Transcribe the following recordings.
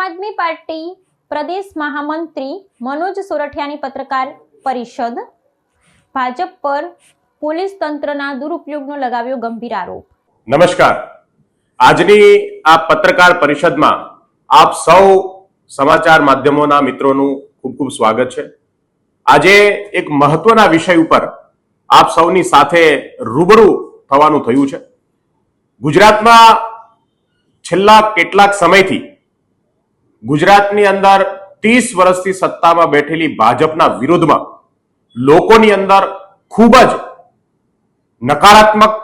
આદમી party પ્રદેશ મહામંત્રી મનોજ સોરઠિયાની પત્રકાર પરિષદ। ભાજપ પર પોલીસ તંત્રના દુરુપયોગનો લગાવ્યો ગંભીર આરોપ। નમસ્કાર, આજની આ પત્રકાર પરિષદમાં આપ સૌ સમાચાર માધ્યમોના મિત્રોનું ખૂબ ખૂબ સ્વાગત છે। આજે એક મહત્વના વિષય ઉપર આપ સૌની સાથે રૂબરૂ થવાનું થયું છે। ગુજરાતમાં છેલ્લા કેટલાક સમયથી ગુજરાતની અંદર 30 વર્ષથી સત્તામાં બેઠેલી ભાજપના વિરોધમાં લોકોની અંદર ખૂબ જ નકારાત્મક,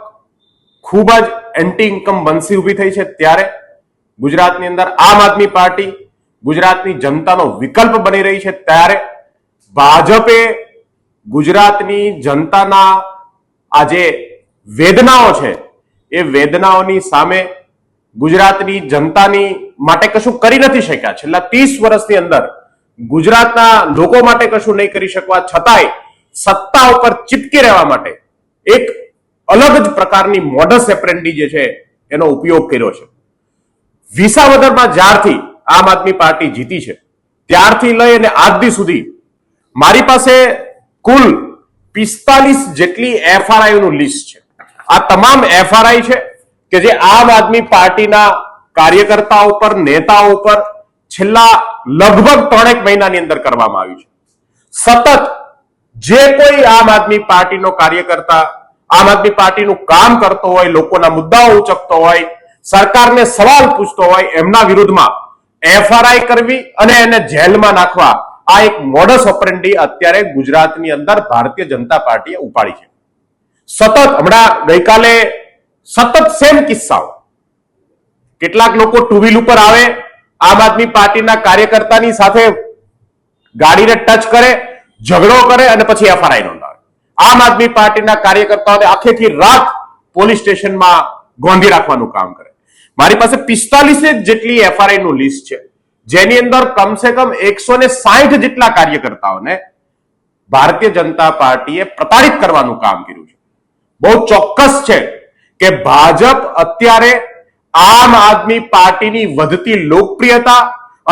ખૂબ જ એન્ટી ઇન્કમ્બન્સી ઊભી થઈ છે। ત્યારે ગુજરાતની અંદર આમ આદમી પાર્ટી ગુજરાતની જનતાનો વિકલ્પ બની રહી છે। ત્યારે ભાજપે ગુજરાતની જનતાના આ જે વેદનાઓ છે એ વેદનાઓની સામે ગુજરાતની જનતાની માટે કશું કરી નથી શક્યા। છેલ્લા 30 વર્ષની અંદર ગુજરાતના લોકો માટે કશું નહીં કરી શકવા છતાંય સત્તા ઉપર ચીપકી રહેવા માટે એક અલગ જ પ્રકારની મોડસ ઓપરેન્ડી જે છે એનો ઉપયોગ કર્યો છે। વિસાવદરમાં જ્યારથી આમ આદમી પાર્ટી જીતી છે ત્યારથી લઈ અને આજ દી સુધી મારી પાસે કુલ 45 જેટલી એફઆરઆઈ નું લિસ્ટ છે। આ તમામ એફઆરઆઈ છે કે જે આમ આદમી પાર્ટીના કાર્યકર્તાઓ પર, નેતાઓ પર છેલ્લા લગભગ 3 મહિનાની અંદર કરવામાં આવી છે। સતત જે કોઈ આમ આદમી પાર્ટીનો કાર્યકર્તા આમ આદમી પાર્ટીનું કામ કરતો હોય, લોકોના મુદ્દાઓ ઉચકતો હોય, સરકારને સવાલ પૂછતો હોય, એમના વિરુદ્ધમાં એફઆરઆઈ કરવી અને એને જેલમાં નાખવા, આ એક મોડસ ઓપરેન્ડી અત્યારે ગુજરાતની અંદર ભારતીય જનતા પાર્ટીએ ઉપાડી છે। સતત હમણાં ગઈકાલે સતત સેમ કિસ્સાઓ, કેટલાક લોકો ટુ વ્હીલ ઉપર આવે, આમ આદમી પાર્ટીના કાર્યકર્તાની સાથે ગાડીને ટચ કરે, ઝઘડો કરે અને પછી એફઆરઆઈ નોંધાવે। આમ આદમી પાર્ટીના કાર્યકર્તાઓને આખેથી રાત પોલીસ સ્ટેશનમાં ગોંધી રાખવાનું કામ કરે। મારી પાસે 45 જેટલી એફઆરઆઈ નું લિસ્ટ છે, જેની અંદર કમસે કમ 160 જેટલા કાર્યકર્તાઓને ભારતીય જનતા પાર્ટીએ પ્રતાડિત કરવાનું કામ કર્યું છે। બહુ ચોક્કસ છે કે ભાજપ અત્યારે આમ આદમી પાર્ટીની વધતી લોકપ્રિયતા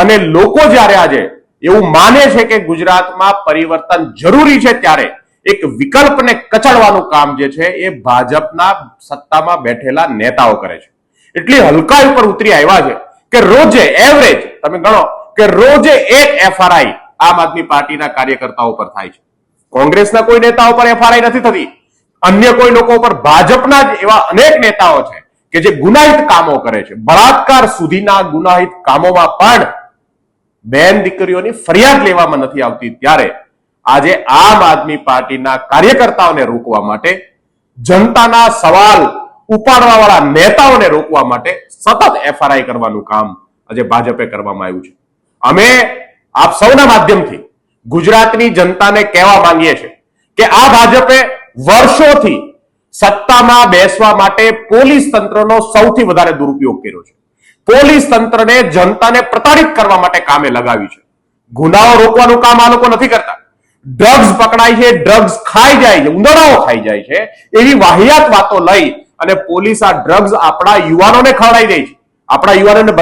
અને લોકો જ્યારે આજે એવું માને છે કે ગુજરાતમાં પરિવર્તન જરૂરી છે, ત્યારે એક વિકલ્પને કચડવાનું કામ જે છે એ ભાજપના સત્તામાં બેઠેલા નેતાઓ કરે છે। એટલી હલકાઈ ઉપર ઉતરી આવ્યા છે કે રોજે એવરેજ તમે ગણો કે રોજે એક એફઆરઆઈ આમ આદમી પાર્ટીના કાર્યકર્તાઓ પર થાય છે। કોંગ્રેસના કોઈ નેતાઓ પર એફઆરઆઈ નથી થતી, અન્ય કોઈ લોકો પર ભાજપના જ એવા અનેક નેતાઓ છે કે જે ગુનાહિત કામો કરે છે। બળાત્કાર સુધીના ગુનાહિત કામોમાં પણ બેન દીકરીઓની ફરિયાદ લેવામાં નથી આવતી। ત્યારે આજે આમ આદમી પાર્ટીના કાર્યકર્તાઓને રોકવા માટે, જનતાના સવાલ ઉપાડવા વાળા નેતાઓને રોકવા માટે સતત એફઆરઆઈ કરવાનું કામ આજે ભાજપે કરવામાં આવ્યું છે। અમે આપ સૌના માધ્યમથી ગુજરાતની જનતાને કહેવા માંગીએ છીએ કે આ ભાજપે વર્ષોથી સત્તામાં બેસવા માટે પોલીસ તંત્રનો સૌથી વધારે દુરુપયોગ કર્યો છે। પોલીસ તંત્રને જનતાને પ્રતાડિત કરવા માટે કામે લગાવી છે। ગુનાઓ રોકવાનું કામ આ લોકો નથી કરતા। ડ્રગ્સ પકડાય છે, ડ્રગ્સ ખાઈ જાય છે, ઉંદરડાઓ ખાઈ જાય છે, એવી વાહિયાત વાતો લઈ અને પોલીસ આ ડ્રગ્સ આપણા યુવાનોને ખવડાવી દે છે, આપણા યુવાનોને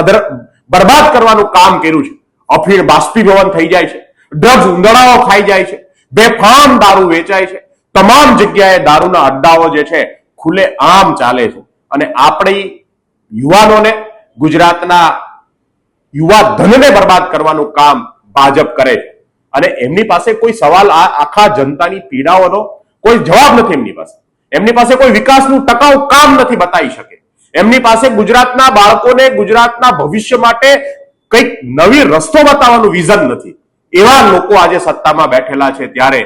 બરબાદ કરવાનું કામ કર્યું છે। અફીણ બાષ્પીભવન થઈ જાય છે, ડ્રગ્સ ઉંદરડાઓ ખાઈ જાય છે, બેફામ દારૂ વેચાય છે, તમામ જગ્યાએ દારૂના અડ્ડાઓ જે છે ખુલ્લે આમ ચાલે છે। અને આપણી યુવાનોને, ગુજરાતના યુવા ધનને બરબાદ કરવાનું કામ ભાજપ કરે છે। અને એમની પાસે કોઈ સવાલ, આ આખા જનતાની પીડાઓનો કોઈ જવાબ નથી એમની પાસે। એમની પાસે કોઈ વિકાસનું ટકાઉ કામ નથી બતાવી શકે। એમની પાસે ગુજરાતના બાળકોને, ગુજરાતના ભવિષ્ય માટે કંઈક નવી રસ્તો બતાવવાનું વિઝન નથી। એવા લોકો આજે સત્તામાં બેઠેલા છે, ત્યારે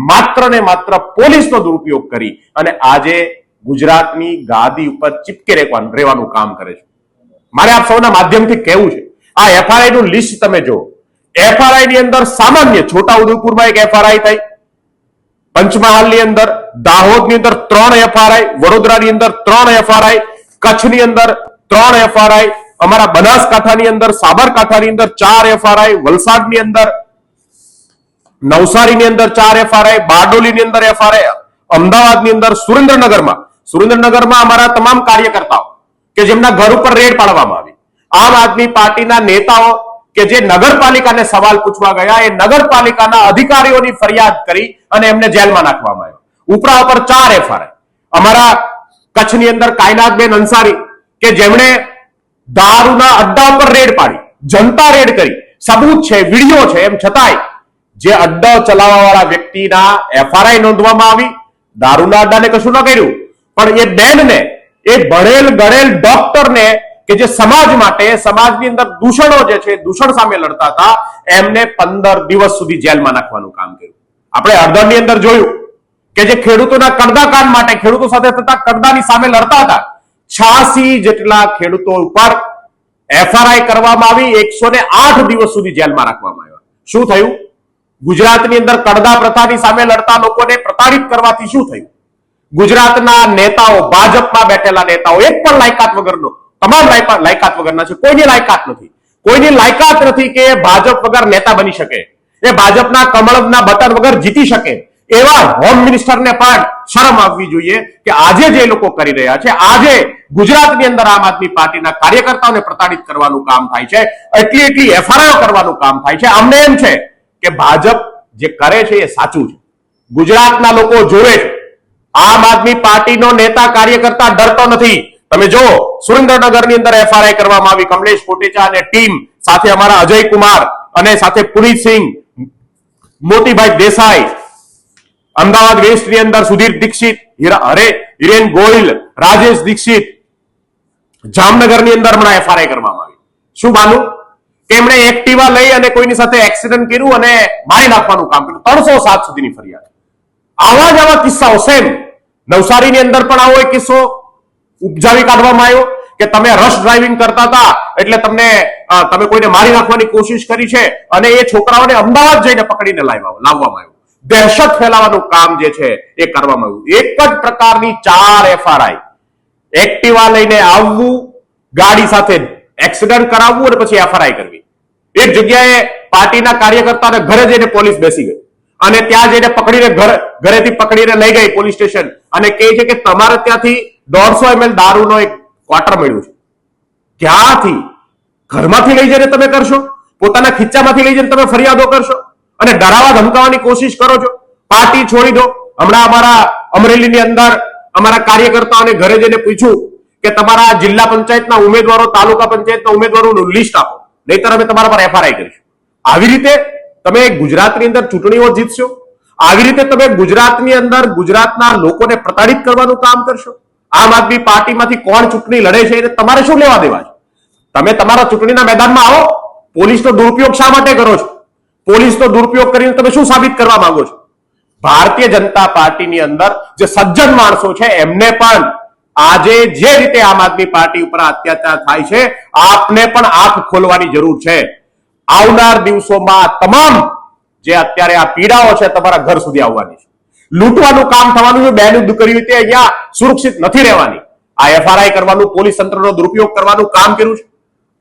માત્ર ને માત્ર પોલીસનો દુરુપયોગ કરી અને આજે ગુજરાતની ગાદી ઉપર ચીપકે રહેવાનું કામ કરે છે। મારે આપ સૌના માધ્યમથી કહેવું છે, આ એફઆરઆઈ નું લિસ્ટ તમે જો, એફઆરઆઈ ની અંદર સામાન્ય છોટાઉદેપુરમાં એક એફઆરઆઈ થઈ, પંચમહાલની અંદર, દાહોદની અંદર 3 એફઆરઆઈ, વડોદરાની અંદર 3 એફઆરઆઈ, કચ્છની અંદર 3 એફઆરઆઈ, અમારા બનાસકાંઠાની અંદર, સાબરકાંઠાની અંદર 4 એફઆરઆઈ, વલસાડની અંદર, નવસારીની અંદર 4 એફઆરઆઈ, બારડોલીની અંદર એફઆરઆઈ, અમદાવાદની અંદર, સુરેન્દ્રનગરમાં અમારા તમામ કાર્યકર્તાઓ કે જેમના ઘર ઉપર રેડ પાડવામાં આવી, આમ આદમી પાર્ટીના નેતાઓ કે જે નગરપાલિકાને સવાલ પૂછવા ગયા એ નગરપાલિકાના અધિકારીઓની ફરિયાદ કરી અને એમને જેલમાં નાખવામાં આવ્યા. ઉપરા ઉપર 4 એફઆરઆઈ. અમારા કચ્છની અંદર કાયનાતબેન અંસારી કે જેમણે દારૂના અડ્ડા પર રેડ પાડી, જનતા રેડ કરી, સબૂત છે, વિડીયો છે, એમ છતાંય જે અડ્ડા ચલાવવા વાળા વ્યક્તિના એફઆરઆઈ નોંધવામાં આવી, દારૂના અડ્ડાને કશું ન કર્યું, પણ એ બેનને, એ ભણેલ ગણેલ ડોક્ટરને કે જે સમાજ માટે, સમાજની અંદર દૂષણો જે છે, દૂષણ સામે લડતા હતા, એમને 15 દિવસ સુધી જેલમાં નાખવાનું કામ કર્યું. આપણે હળદરની અંદર જોયું કે જે ખેડૂતોના કડદાકાંડ માટે, ખેડૂતો સાથે થતા કડદાની સામે લડતા હતા, 86 જેટલા ખેડૂતો ઉપર એફઆરઆઈ કરવામાં આવી, 108 દિવસ સુધી જેલમાં રાખવામાં આવ્યા. શું થયું? ગુજરાતની અંદર કડદા પ્રથાની સામે લડતા લોકોને પ્રતાડિત કરવાથી શું થયું? ગુજરાતના નેતાઓ, ભાજપમાં બેઠેલા નેતાઓ, એક પણ લાયકાત વગરનો, તમામ લાયકાત વગરના છે. કોઈની લાયકાત નથી. કોઈની લાયકાત નથી કે ભાજપ વગર નેતા બની શકે, એ ભાજપના કમળના બટન વગર જીતી શકે. એવા હોમ મિનિસ્ટરને પણ શરમ આવવી જોઈએ કે આજે જે લોકો કરી રહ્યા છે, આજે ગુજરાતની અંદર આમ આદમી પાર્ટીના કાર્યકર્તાઓને પ્રતાડિત કરવાનું કામ થાય છે, એટલી એફઆરઆઈ કરવાનું કામ થાય છે. અમને એમ છે કે ભાજપ જે કરે છે એ સાચું છે. ગુજરાતના લોકો જોવે છે. આમ આદમી પાર્ટીનો નેતા કાર્યકર્તા ડરતો નથી. તમે જો સુરેન્દ્રનગરની અંદર એફઆરઆઈ કરવામાં આવી, કમલેશ કોટેચા અને ટીમ સાથે અમારા અજય કુમાર અને સાથે પુનિતસિંહ, મોતીભાઈ દેસાઈ, અમદાવાદ વેસ્ટની અંદર સુધીર દીક્ષિત, હિરેન ગોહિલ, રાજેશ દીક્ષિત, જામનગરની અંદર હમણાં એફઆરઆઈ કરવામાં આવી. શું બાનું? કે એમણે એક્ટિવા લઈ અને કોઈની સાથે એક્સિડન્ટ કર્યું અને મારી નાખવાનું કામ કર્યું. 307 સુધીની ફરિયાદ. આવા કિસ્સાઓ સેમ નવસારીની અંદર પણ આવો એક કિસ્સો ઉપજાવી કાઢવામાં આવ્યો કે તમે રશ ડ્રાઇવિંગ કરતા હતા એટલે તમે કોઈને મારી નાખવાની કોશિશ કરી છે અને એ છોકરાઓને અમદાવાદ જઈને પકડીને લાવવામાં આવ્યું. દહેશત ફેલાવાનું કામ જે છે એ કરવામાં આવ્યું. એક જ પ્રકારની 4 એફઆરઆઈ. એક્ટિવા લઈને આવવું, ગાડી સાથે એક્સિડન્ટ કરાવવું અને પછી એફઆરઆઈ કરવી. એક જગ્યાએ પાર્ટીના કાર્યકર્તાને ઘરે જઈને પોલીસ બેસી ગઈ અને ત્યાં જઈને પકડીને ઘરેથી પકડીને લઈ ગઈ પોલીસ સ્ટેશન અને કહે છે કે તમારે ત્યાંથી 150 ml દારૂનો એક ક્વાર્ટર મળ્યું છે. ક્યાંથી? ઘરમાંથી લઈ જઈને તમે કરશો? પોતાના ખીચામાંથી લઈ જઈને તમે ફરિયાદો કરશો અને ડરાવા ધમકાવવાની કોશિશ કરો છો? પાર્ટી છોડી દો. હમણાં અમારા અમરેલીની અંદર અમારા કાર્યકર્તાઓને ઘરે જઈને પૂછ્યું કે તમારા જિલ્લા પંચાયતના ઉમેદવારો, તાલુકા પંચાયતના ઉમેદવારોનું લિસ્ટ આપો, નહીતર અમે તમારા પર એફઆરઆઈ કરીશું. આવી રીતે તમે ગુજરાતની અંદર ચૂંટણીઓ જીતશો? આવી રીતે તમે ગુજરાતની અંદર ગુજરાતના લોકોને પ્રતાડિત કરવાનું કામ કરશો? આમ આદમી પાર્ટીમાંથી કોણ ચૂંટણી લડે છે એને તમારે શું લેવા દેવા છે? તમે તમારા ચૂંટણીના મેદાનમાં આવો. પોલીસનો દુરુપયોગ શા માટે કરો છો? પોલીસનો દુરુપયોગ કરીને તમે શું સાબિત કરવા માંગો છો? ભારતીય જનતા પાર્ટીની અંદર જે સજ્જન માણસો છે એમને પણ આજે જે રીતે આમ આદમી પાર્ટી ઉપર અત્યાચાર થાય છે, આપને પણ આંખ ખોલવાની જરૂર છે. આવનાર દિવસોમાં તમામ જે અત્યારે આ પીડાઓ છે તમારા ઘર સુધી આવવાની છે. લૂંટવાનું કામ થવાનું છે. બહેનો દીકરીઓ અહીંયા સુરક્ષિત નથી રહેવાની. આ એફઆરઆઈ કરવાનું, પોલીસ તંત્રનો દુરુપયોગ કરવાનું કામ કર્યું છે.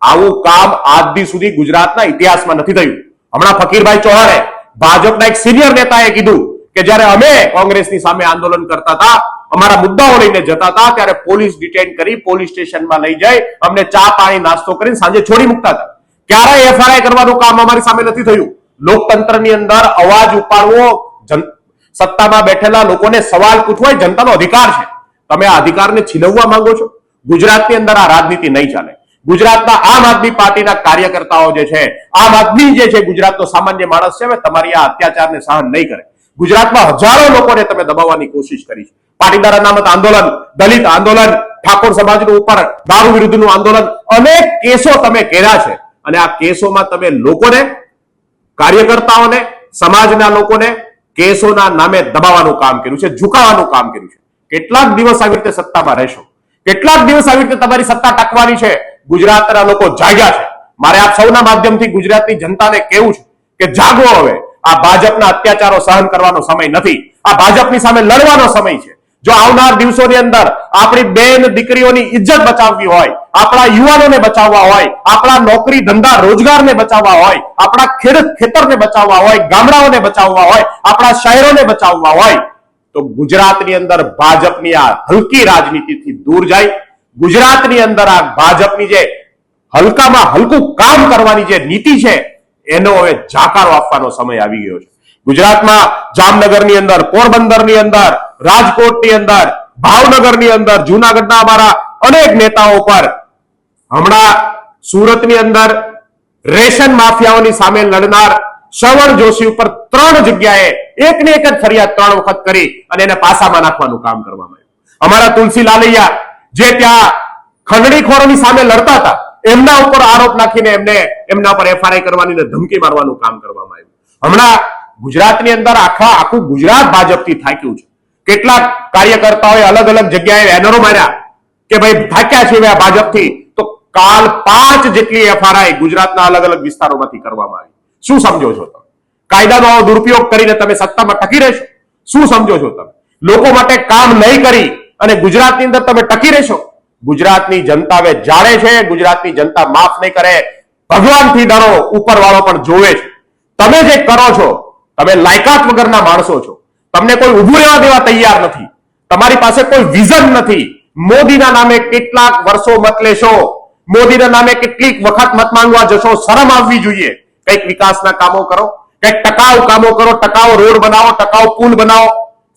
આવું કામ આજ દી સુધી ગુજરાતના ઇતિહાસમાં નથી થયું. હમણાં ફકીરભાઈ ચૌહાણે, ભાજપના એક સિનિયર નેતાએ કીધું કે જ્યારે અમે કોંગ્રેસની સામે આંદોલન કરતા હતા, અમારા મુદ્દાઓ લઈને જતા હતા, ત્યારે પોલીસ ડિટેન કરી પોલીસ સ્ટેશનમાં લઈ જાય, અમને ચા પાણી નાસ્તો કરીને સાંજે છોડી મૂકતા હતા. ક્યારેય એફઆરઆઈ કરવાનું કામ અમારી સામે નથી થયું. લોકતંત્રની અંદર અવાજ ઉપાડવો, સત્તામાં બેઠેલા લોકોને સવાલ પૂછવો એ જનતાનો અધિકાર છે. તમે આ અધિકારને છીનવવા માંગો છો? ગુજરાતની અંદર આ રાજનીતિ નહીં ચાલે. ગુજરાતના આમ આદમી પાર્ટીના કાર્યકર્તાઓ જે છે, આમ આદમી જે છે, ગુજરાતનો સામાન્ય માણસ છે, તમારી આ અત્યાચારને સહન નહીં કરે. ગુજરાતમાં હજારો લોકોને તમે દબાવવાની કોશિશ કરી છે. પાટીદાર અનામત આંદોલન, દલિત આંદોલન, ઠાકોર સમાજનું ઉપર દારૂ વિરુદ્ધનું આંદોલન, અનેક કેસો તમે કર્યા છે અને આ કેસોમાં તમે લોકોને, કાર્યકર્તાઓને, સમાજના લોકોને કેસોના નામે દબાવવાનું કામ કર્યું છે, ઝુકાવવાનું કામ કર્યું છે. કેટલાક દિવસ આવી રીતે સત્તામાં રહેશો? કેટલાક દિવસ આવી રીતે તમારી સત્તા ટકવાની છે? ગુજરાતના લોકો જાગ્યા છે. મારે આપ સૌના માધ્યમથી ગુજરાતની જનતાને કહેવું છે કે જાગો હવે. આ ભાજપના અત્યાચારો સહન કરવાનો સમય નથી. આ ભાજપની સામે લડવાનો સમય છે. જો આવનાર દિવસોની અંદર આપણી બેન દીકરીઓની ઇજ્જત બચાવવી હોય, આપણા યુવાનોને બચાવવા હોય, આપણા નોકરી ધંધા રોજગારને બચાવવા હોય, આપણા ખેતરને બચાવવા હોય, ગામડાઓને બચાવવા હોય, આપણા શહેરોને બચાવવા હોય, તો ગુજરાતની અંદર ભાજપની આ હલકી રાજનીતિથી દૂર જાય. ગુજરાતની અંદર આ ભાજપની જે હલકામાં હલકું કામ કરવાની જે નીતિ છે એનો હવે જાકારો આપવાનો સમય આવી ગયો છે. ગુજરાતમાં જામનગરની અંદર, પોરબંદરની અંદર, રાજકોટની અંદર, ભાવનગરની અંદર, જૂનાગઢના અમારા અનેક નેતાઓ પર હમણાં સુરતની અંદર રેશન માફિયાઓની સામે લડનાર શ્રવણ જોશી ઉપર 3 જગ્યાએ એકને એક જ ફરિયાદ 3 વખત કરી અને એને પાસામાં નાખવાનું કામ કરવામાં આવ્યું. અમારા તુલસી લાલૈયા જે ત્યાં ખંડણીખોરોની સામે લડતા હતા એમના ઉપર આરોપ નાખીને એમના ઉપર એફઆરઆઈ કરવાની ને ધમકી મારવાનું કામ કરવામાં આવ્યું. હમણાં ગુજરાતની અંદર આખું ગુજરાત ભાજપથી થાક્યું છે. કેટલાક કાર્યકર્તાઓએ અલગ અલગ જગ્યાએ બેનરો માર્યા કે ભાઈ થાક્યા છે આ ભાજપથી. તો કાલ 5 જેટલી એફઆરઆઈ ગુજરાતના અલગ અલગ વિસ્તારોમાંથી કરવામાં આવી. શું સમજો છો તમે? કાયદાનો દુરુપયોગ કરીને તમે સત્તામાં ટકી રહેશો? શું સમજો છો તમે? લોકો માટે કામ નહીં કરી અને ગુજરાતની અંદર તમે ટકી રહેશો? ગુજરાતની જનતા હવે જાણે છે, ગુજરાતની જનતા માફ નહીં કરે. ભગવાનથી ડરો, ઉપરવાળો પણ જોવે છે. તમે જે કરો છો તમે લાયકાત વગરના માણસો છો. તમને કોઈ ઉભું રહેવા દેવા તૈયાર નથી. તમારી પાસે કોઈ વિઝન નથી. મોદીના નામે કેટલાક વર્ષો મત લેશો, મોદીના નામે કેટલીક વખત મત માંગવા જશો. શરમ આવવી જોઈએ. કંઈક વિકાસના કામો કરો, કંઈક ટકાઉ કામો કરો, ટકાઉ રોડ બનાવો, ટકાઉ પુલ બનાવો,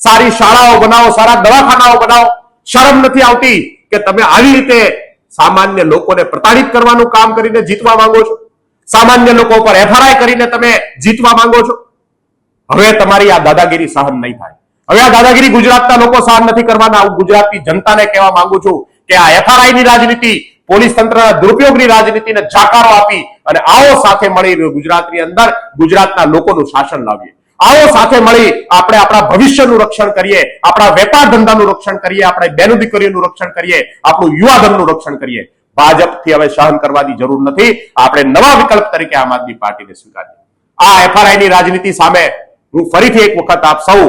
સારી શાળાઓ બનાવો, સારા દવાખાનાઓ બનાવો. શરમ નથી આવતી કે તમે આવી રીતે સામાન્ય લોકોને પ્રતાડિત કરવાનું કામ કરીને જીતવા માંગો છો? સામાન્ય લોકો પર એફઆરઆઈ કરીને તમે જીતવા માંગો છો? હવે તમારી આ દાદાગીરી સહન નહીં થાય. હવે આ દાદાગીરી ગુજરાતના લોકો સહન નથી કરવાના. હું ગુજરાતની જનતાને કહેવા માંગુ છું કે આ એફઆરઆઈ ની રાજનીતિ, પોલીસ તંત્રના દુરુપયોગની રાજનીતિને જાકારો આપી અને આવો સાથે મળી ગુજરાતની અંદર ગુજરાતના લોકોનું શાસન લાવીએ. આવો સાથે મળી આપણે આપણા ભવિષ્યનું રક્ષણ કરીએ, આપણા વેપાર ધંધાનું રક્ષણ કરીએ, આપણે બેનો દીકરીઓનું રક્ષણ કરીએ, આપણું યુવાધનનું રક્ષણ કરીએ. ભાજપથી હવે સહન કરવાની જરૂર નથી. આપણે નવા વિકલ્પ તરીકે આમ આદમી પાર્ટીને સ્વીકારીએ. આ એફઆરઆઈ ની રાજનીતિ સામે હું ફરીથી એક વખત આપ સૌ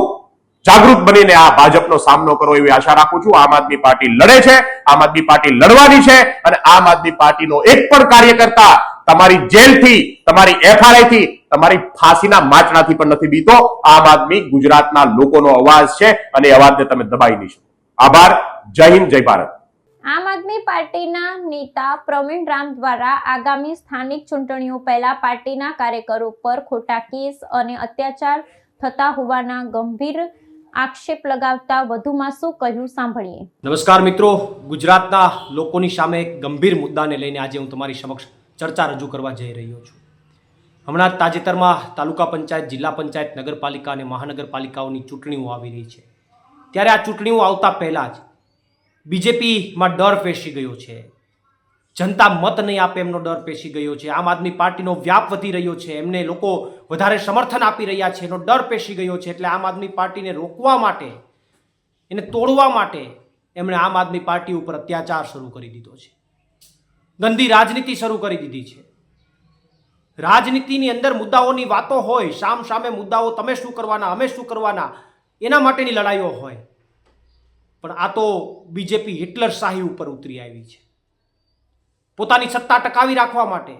જાગૃત બનીને આ ભાજપનો સામનો કરો એવી આશા રાખું છું. આમ આદમી પાર્ટી લડે છે, આમ આદમી પાર્ટી લડવાની છે અને આમ આદમી પાર્ટીનો એક પણ કાર્યકર્તા તમારી જેલથી, તમારી એફઆરઆઈ થી, તમારી ફાંસીના માચડાથી પણ નથી બીતો. આમ આદમી ગુજરાતના લોકોનો અવાજ છે અને એ અવાજને તમે દબાઈ નહીં શકો. આભાર. જય હિન્દ, જય ભારત. આમ આદમી પાર્ટીના નેતા પ્રવીણ રામ દ્વારા આગામી સ્થાનિક ચૂંટણીઓ પહેલા પાર્ટીના કાર્યકરો પર ખોટા કેસ અને અત્યાચાર થતા હોવાના ગંભીર આક્ષેપ લગાવતા વધુમાં શું કહ્યું સાંભળીએ. નમસ્કાર મિત્રો, ગુજરાતના લોકોની સામે એક ગંભીર મુદ્દાને લઈને આજે હું તમારી સમક્ષ ચર્ચા રજૂ કરવા જઈ રહ્યો છું. હમણાં તાજેતરમાં તાલુકા પંચાયત, જિલ્લા પંચાયત, નગરપાલિકા અને મહાનગરપાલિકાઓની ચૂંટણીઓ આવી રહી છે. ત્યારે આ ચૂંટણીઓ આવતા પહેલાં જ બીજેપીમાં ડર પેસી ગયો છે. જનતા મત નહીં આપે એમનો ડર પેસી ગયો છે. આમ આદમી પાર્ટીનો વ્યાપ વધી રહ્યો છે, એમને લોકો વધારે સમર્થન આપી રહ્યા છે એનો ડર પેસી ગયો છે. એટલે આમ આદમી પાર્ટીને રોકવા માટે, એને તોડવા માટે એમણે આમ આદમી પાર્ટી ઉપર અત્યાચાર શરૂ કરી દીધો છે. ગંદી રાજનીતિ શરૂ કરી દીધી છે. રાજનીતિની અંદર મુદ્દાઓની વાતો હોય, સામ સામે મુદ્દાઓ, તમે શું કરવાના, અમે શું કરવાના, એના માટેની લડાઈઓ હોય. પણ આ તો બીજેપી હિટલર શાહી ઉપર ઉતરી આવી છે. પોતાની સત્તા ટકાવી રાખવા માટે,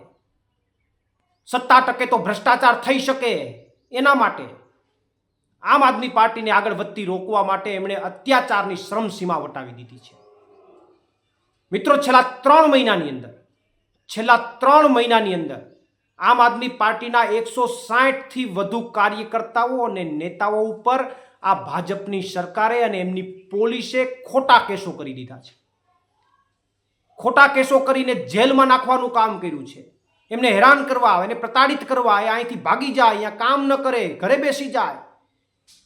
સત્તા ટકે તો ભ્રષ્ટાચાર થઈ શકે એના માટે, આમ આદમી પાર્ટીને આગળ વધતી રોકવા માટે એમણે અત્યાચારની શ્રમસીમા વટાવી દીધી છે. મિત્રો, છેલ્લા 3 મહિનાની અંદર આમ આદમી પાર્ટીના 160 થી વધુ કાર્યકર્તાઓ અને નેતાઓ ઉપર આ ભાજપની સરકારે અને એમની પોલીસે ખોટા કેસો કરી દીધા છે. ખોટા કેસો કરીને જેલમાં નાખવાનું કામ કર્યું છે. એમને હેરાન કરવા, એને પ્રતાડિત કરવા, એ અહીંથી ભાગી જાય, અહીંયા કામ ન કરે, ઘરે બેસી જાય,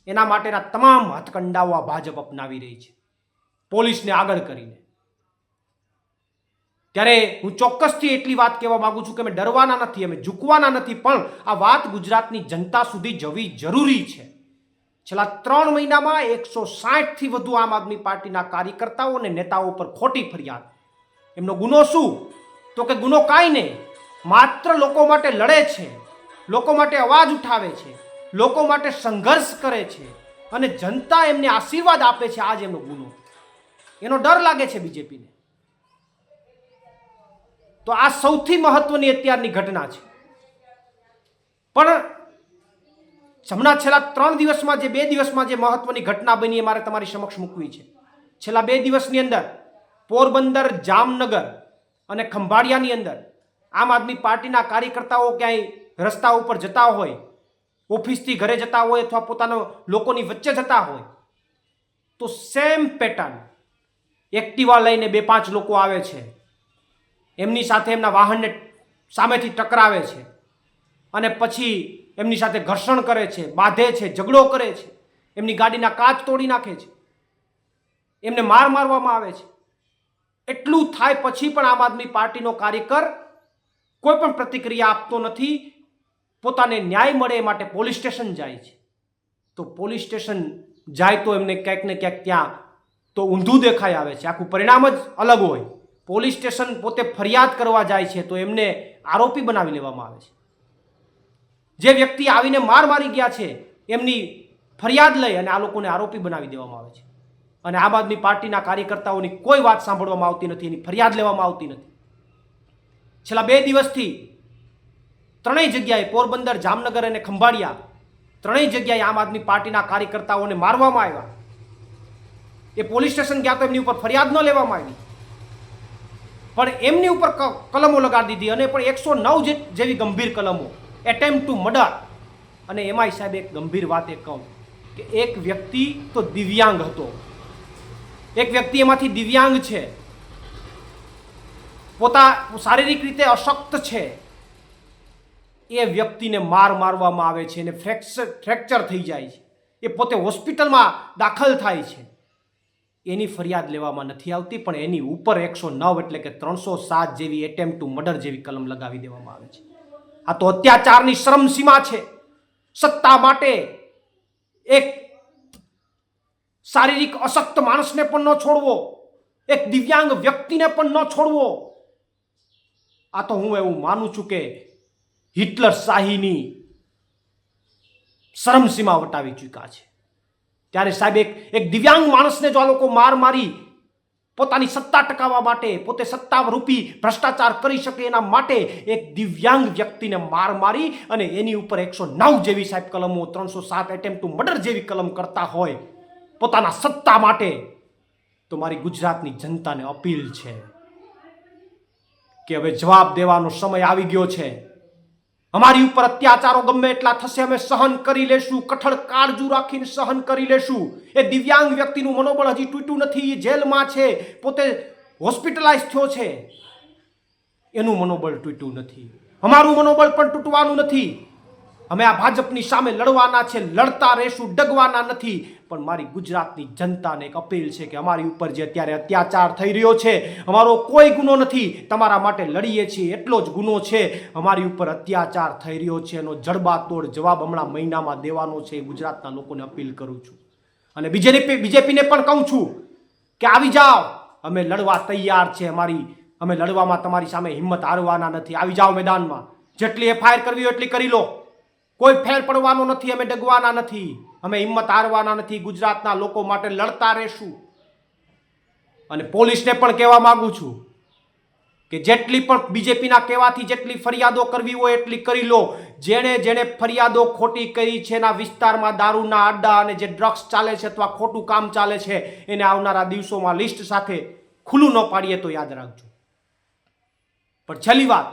એના માટેના તમામ હથકંડાઓ આ ભાજપ અપનાવી રહી છે, પોલીસને આગળ કરીને. ત્યારે હું ચોક્કસથી એટલી વાત કહેવા માંગુ છું કે અમે ડરવાના નથી, અમે ઝૂકવાના નથી, પણ આ વાત ગુજરાતની જનતા સુધી જવી જરૂરી છે. છેલ્લા 3 મહિનામાં 160 થી વધુ આમ આદમી પાર્ટીના કાર્યકર્તાઓ અને નેતાઓ પર ખોટી ફરિયાદ. એમનો ગુનો શું? તો કે ગુનો કાંઈ નહીં, માત્ર લોકો માટે લડે છે, લોકો માટે અવાજ ઉઠાવે છે, લોકો માટે સંઘર્ષ કરે છે અને જનતા એમને આશીર્વાદ આપે છે. આજ એમનો ગુનો. એનો ડર લાગે છે બીજેપીને. તો આ સૌથી મહત્વની અત્યારની ઘટના છે. પણ હમણાં છેલ્લા 2 દિવસમાં જે મહત્વની ઘટના બની એ મારે તમારી સમક્ષ મૂકવી છે. છેલ્લા 2 દિવસની અંદર પોરબંદર, જામનગર અને ખંભાળિયાની અંદર આમ આદમી પાર્ટીના કાર્યકર્તાઓ ક્યાંય રસ્તા ઉપર જતા હોય, ઓફિસથી ઘરે જતા હોય અથવા પોતાના લોકોની વચ્ચે જતા હોય તો સેમ પેટર્ન એક્ટિવા લઈને 2-5 લોકો આવે છે, એમની સાથે એમના વાહનને સામેથી ટકરાવે છે અને પછી એમની સાથે ઘર્ષણ કરે છે, બાંધે છે, ઝઘડો કરે છે, એમની ગાડીના કાચ તોડી નાખે છે, એમને મારવામાં આવે છે. એટલું થાય પછી પણ આમ આદમી પાર્ટીનો કાર્યકર કોઈ પણ પ્રતિક્રિયા આપતો નથી. પોતાને ન્યાય મળે એ માટે પોલીસ સ્ટેશન જાય છે. તો પોલીસ સ્ટેશન જાય તો એમને ક્યાંક ને ક્યાંક ત્યાં તો ઊંધું દેખાઈ આવે છે. આખું પરિણામ જ અલગ હોય. પોલીસ સ્ટેશન પોતે ફરિયાદ કરવા જાય છે તો એમને આરોપી બનાવી લેવામાં આવે છે. જે વ્યક્તિ આવીને માર મારી ગયા છે એમની ફરિયાદ લઈ અને આ લોકોને આરોપી બનાવી દેવામાં આવે છે. અને આમ આદમી પાર્ટીના કાર્યકર્તાઓની કોઈ વાત સાંભળવામાં આવતી નથી, એની ફરિયાદ લેવામાં આવતી નથી. છેલ્લા 2 દિવસથી 3 જગ્યાએ પોરબંદર, જામનગર અને ખંભાળિયા 3 જગ્યાએ આમ આદમી પાર્ટીના કાર્યકર્તાઓને મારવામાં આવ્યા. એ પોલીસ સ્ટેશન ગયા તો એમની ઉપર ફરિયાદ ન લેવામાં આવી, પણ એમની ઉપર કલમો લગાડી દીધી અને પણ 109 જેવી ગંભીર કલમો, એટેમ્પ્ટ ટુ મર્ડર. અને એમાંય સાહેબ એક ગંભીર વાત એ કહું કે એક વ્યક્તિ તો દિવ્યાંગ હતો, એક વ્યક્તિ એમાંથી દિવ્યાંગ છે, શારીરિક રીતે અશક્ત છે, એ વ્યક્તિને મારવામાં આવે છે અને ફ્રેક્ચર થઈ જાય છે, એ પોતે હોસ્પિટલમાં દાખલ થાય છે. એની ફરિયાદ લેવામાં નથી આવતી, પણ એની ઉપર 109 એટલે કે 307 જેવી એટેમ્પ્ટ ટુ મર્ડર જેવી કલમ લગાવી દેવામાં આવે છે. આ તો અત્યાચારની શરમસીમા છે. સત્તા માટે એક શારીરિક અશક્ત માણસને પણ ન છોડવો, એક દિવ્યાંગ વ્યક્તિને પણ ન છોડવો. આ તો હું એવું માનું છું કે હિટલર શાહીની શરમસીમા વટાવી ચૂક્યા છે. ત્યારે સાહેબ એક દિવ્યાંગ માણસને જો આ લોકો મારી પોતાની સત્તા ટકાવવા માટે, પોતે સત્તારૂપી ભ્રષ્ટાચાર કરી શકે એના માટે એક દિવ્યાંગ વ્યક્તિને મારી અને એની ઉપર 109 જેવી સાહેબ કલમો, 307 એટેમ્પ્ટ ટુ મર્ડર જેવી કલમ કરતા હોય પોતાના સત્તા માટે, તો મારી ગુજરાતની જનતાને અપીલ છે કે હવે જવાબ દેવાનો સમય આવી ગયો છે. અમારી ઉપર અત્યાચારો ગમે એટલા થશે, અમે સહન કરી લેશું, કઠણ કાળજુ રાખીને સહન કરી લેશું. એ દિવ્યાંગ વ્યક્તિનું મનોબળ હજી તૂટ્યું નથી, એ જેલમાં છે, પોતે હોસ્પિટલાઇઝ થયો છે, એનું મનોબળ તૂટ્યું નથી. અમારું મનોબળ પણ તૂટવાનું નથી. અમે આ ભાજપની સામે લડવાના છે, લડતા રહેશું, ડગવાના નથી. પણ મારી ગુજરાતની જનતાને એક અપીલ છે કે અમારી ઉપર જે અત્યારે અત્યાચાર થઈ રહ્યો છે, અમારો કોઈ ગુનો નથી, તમારા માટે લડીએ છીએ એટલો જ ગુનો છે. અમારી ઉપર અત્યાચાર થઈ રહ્યો છે, એનો જડબાતોડ જવાબ હમણાં મહિનામાં દેવાનો છે. ગુજરાતના લોકોને અપીલ કરું છું અને બીજેપીને પણ કહું છું કે આવી જાઓ, અમે લડવા તૈયાર છે. અમે લડવામાં તમારી સામે હિંમત હારવાના નથી. આવી જાઓ મેદાનમાં, જેટલી એફઆઈઆર કરવી હોય એટલી કરી લો, કોઈ ફેર પડવાનો નથી. અમે ડગવાના નથી, અમે હિંમત હારવાના નથી. ગુજરાતના લોકો માટે લડતા રહેશું. અને પોલીસને પણ કહેવા માંગુ છું કે જેટલી પણ બીજેપીના કહેવાથી જેટલી ફરિયાદો કરવી હોય એટલી કરી લો. જેણે ફરિયાદો ખોટી કરી છે એના વિસ્તારમાં દારૂના અડ્ડા અને જે ડ્રગ્સ ચાલે છે અથવા ખોટું કામ ચાલે છે એને આવનારા દિવસોમાં લિસ્ટ સાથે ખુલ્લું ન પાડીએ તો યાદ રાખજો. પણ છેલ્લી વાત,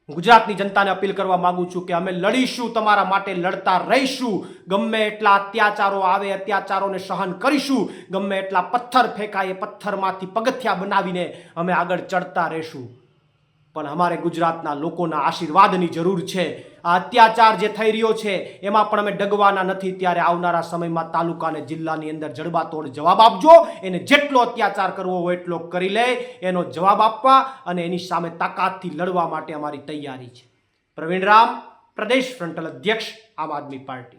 ગુજરાતની જનતાને અપીલ કરવા માંગુ છું કે અમે લડીશું, તમારા માટે લડતા રહીશું. ગમે એટલા અત્યાચારો આવે, અત્યાચારોને સહન કરીશું. ગમે એટલા પથ્થર ફેંકાય, પથ્થરમાંથી પગથિયા બનાવીને અમે આગળ ચડતા રહીશું. પણ અમારે ગુજરાતના લોકોના આશીર્વાદની જરૂર છે. આ અત્યાચાર જે થઈ રહ્યો છે એમાં પણ અમે ડગવાના નથી. ત્યારે આવનારા સમયમાં તાલુકા અને જિલ્લાની અંદર જડબાતોડ જવાબ આપજો. એને જેટલો અત્યાચાર કરવો હોય એટલો કરી લે, એનો જવાબ આપવા અને એની સામે તાકાતથી લડવા માટે અમારી તૈયારી છે. પ્રવીણ રામ, પ્રદેશ ફ્રન્ટલ અધ્યક્ષ, આમ આદમી પાર્ટી.